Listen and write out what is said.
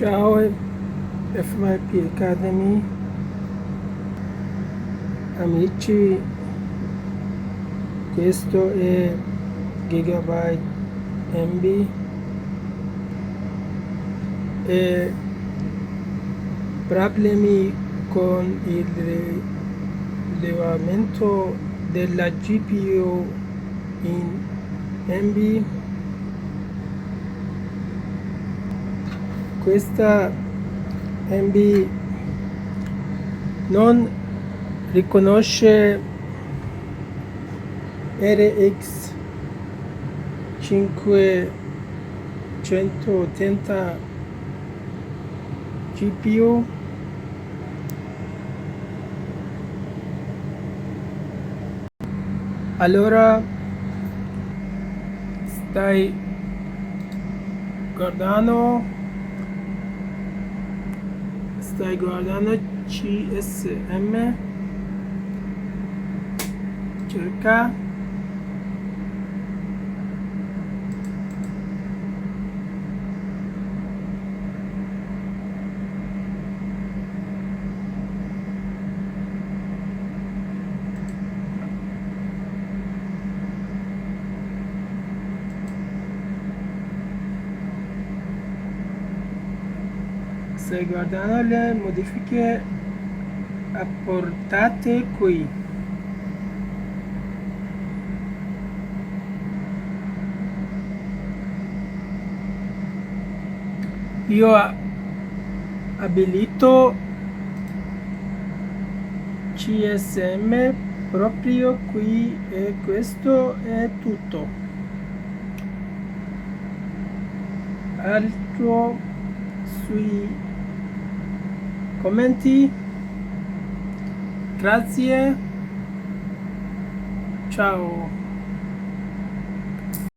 Ciao FYP Academy, amici, questo è Gigabyte MB e problemi con il rilevamento della GPU in MB. Questa MB non riconosce RX 580 GPU. Allora stai guardando CSM, cerca stai guardando le modifiche apportate qui. Io abilito CSM proprio qui e questo è tutto. Altro sui commenti. Grazie. Ciao.